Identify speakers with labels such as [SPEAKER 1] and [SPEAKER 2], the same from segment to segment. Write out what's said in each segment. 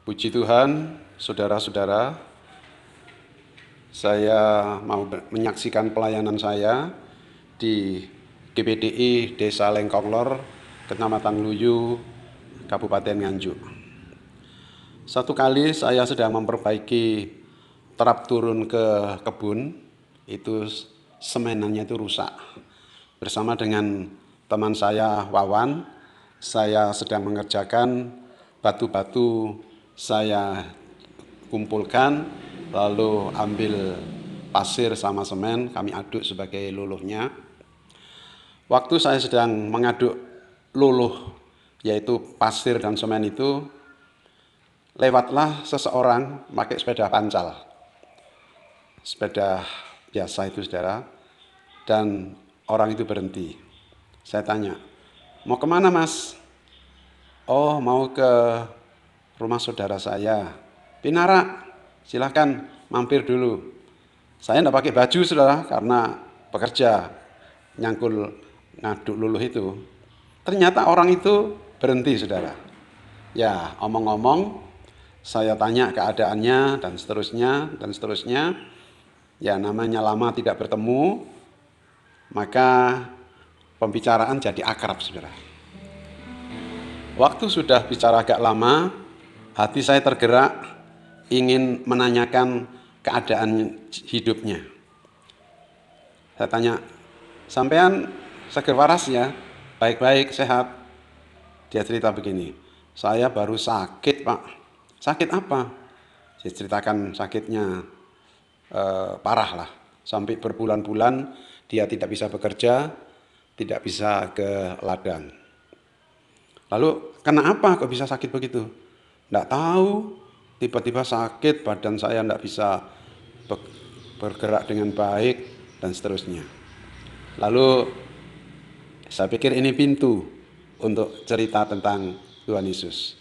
[SPEAKER 1] Puji Tuhan, saudara-saudara, saya mau menyaksikan pelayanan saya di GPDI Desa Lengkonglor, Kecamatan Luyu, Kabupaten Nganjuk. Satu kali saya sedang memperbaiki terap turun ke kebun, itu semenannya itu rusak. Bersama dengan teman saya Wawan, saya sedang mengerjakan batu-batu, saya kumpulkan, lalu ambil pasir sama semen, kami aduk sebagai luluhnya. Waktu saya sedang mengaduk luluh, yaitu pasir dan semen itu, lewatlah seseorang pakai sepeda pancal. Sepeda biasa itu, saudara. Dan orang itu berhenti. Saya tanya, mau kemana, Mas? Oh, mau ke rumah saudara saya. Pinara, silahkan mampir dulu. Saya tidak pakai baju, saudara, karena bekerja nyangkul ngaduk luluh itu. Ternyata orang itu berhenti, saudara. Ya, omong-omong, saya tanya keadaannya dan seterusnya dan seterusnya. Ya, namanya lama tidak bertemu, maka pembicaraan jadi akrab, saudara. Waktu sudah bicara agak lama, hati saya tergerak ingin menanyakan keadaan hidupnya. Saya tanya, sampean seger waras ya? Baik-baik, sehat. Dia cerita begini, saya baru sakit, Pak. Sakit apa? Saya ceritakan sakitnya parah lah. Sampai berbulan-bulan dia tidak bisa bekerja, tidak bisa ke ladang. Lalu kenapa kok bisa sakit begitu? Tidak tahu, tiba-tiba sakit, badan saya tidak bisa bergerak dengan baik, dan seterusnya. Lalu saya pikir ini pintu untuk cerita tentang Tuhan Yesus.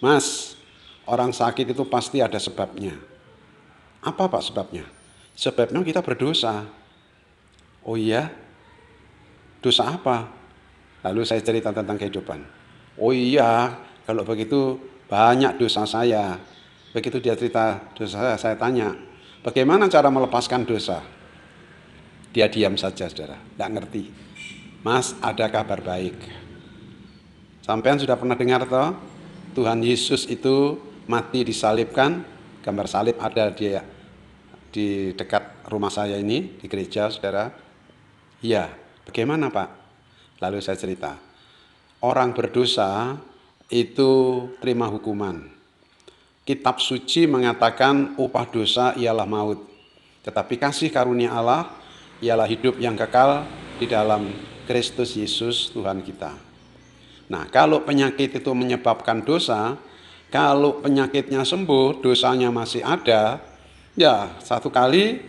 [SPEAKER 1] Mas, orang sakit itu pasti ada sebabnya. Apa Pak sebabnya? Sebabnya kita berdosa. Oh iya? Dosa apa? Lalu saya cerita tentang kehidupan. Oh iya, kalau begitu banyak dosa saya. Begitu dia cerita dosa saya tanya, bagaimana cara melepaskan dosa? Dia diam saja, saudara, tidak ngerti. Mas, ada kabar baik. Sampean sudah pernah dengar toh? Tuhan Yesus itu mati disalibkan, gambar salib ada di dekat rumah saya ini, di gereja, saudara. Iya, bagaimana Pak? Lalu saya cerita, orang berdosa itu terima hukuman. Kitab suci mengatakan upah dosa ialah maut. Tetapi kasih karunia Allah ialah hidup yang kekal di dalam Kristus Yesus Tuhan kita. Nah, kalau penyakit itu menyebabkan dosa, kalau penyakitnya sembuh, dosanya masih ada, ya satu kali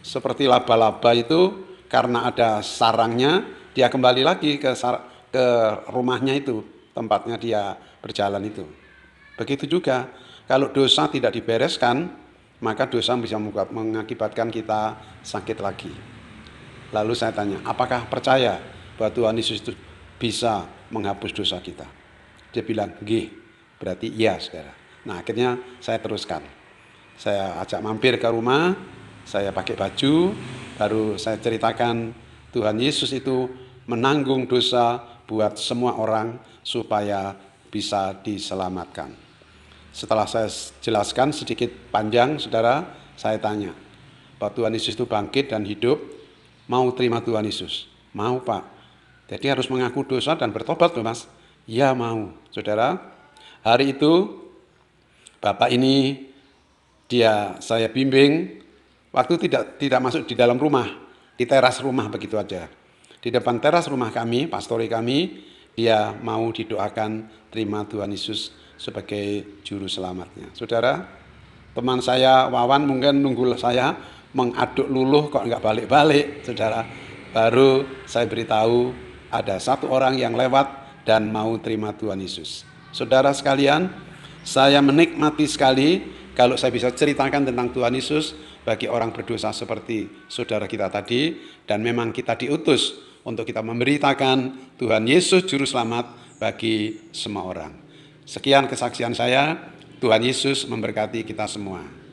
[SPEAKER 1] seperti laba-laba itu karena ada sarangnya, dia kembali lagi ke rumahnya itu, tempatnya dia berjalan itu. Begitu juga, kalau dosa tidak dibereskan, maka dosa bisa mengakibatkan kita sakit lagi. Lalu saya tanya, apakah percaya bahwa Tuhan Yesus itu bisa menghapus dosa kita? Dia bilang, nggih, berarti iya, saudara. Nah, akhirnya saya teruskan. Saya ajak mampir ke rumah, saya pakai baju, baru saya ceritakan Tuhan Yesus itu menanggung dosa buat semua orang supaya bisa diselamatkan. Setelah saya jelaskan sedikit panjang, saudara, saya tanya, Pak, Tuhan Yesus itu bangkit dan hidup, mau terima Tuhan Yesus? Mau Pak. Jadi harus mengaku dosa dan bertobat loh Mas. Ya mau, saudara. Hari itu Bapak ini saya bimbing, waktu tidak masuk di dalam rumah, di teras rumah begitu aja. Di depan teras rumah kami, pastori kami, dia mau didoakan terima Tuhan Yesus sebagai juru selamatnya. Saudara, teman saya Wawan mungkin nunggu saya mengaduk luluh kok nggak balik-balik, saudara. Baru saya beritahu ada satu orang yang lewat dan mau terima Tuhan Yesus. Saudara sekalian, saya menikmati sekali kalau saya bisa ceritakan tentang Tuhan Yesus bagi orang berdosa seperti saudara kita tadi, dan memang kita diutus untuk kita memberitakan Tuhan Yesus Juru Selamat bagi semua orang. Sekian kesaksian saya. Tuhan Yesus memberkati kita semua.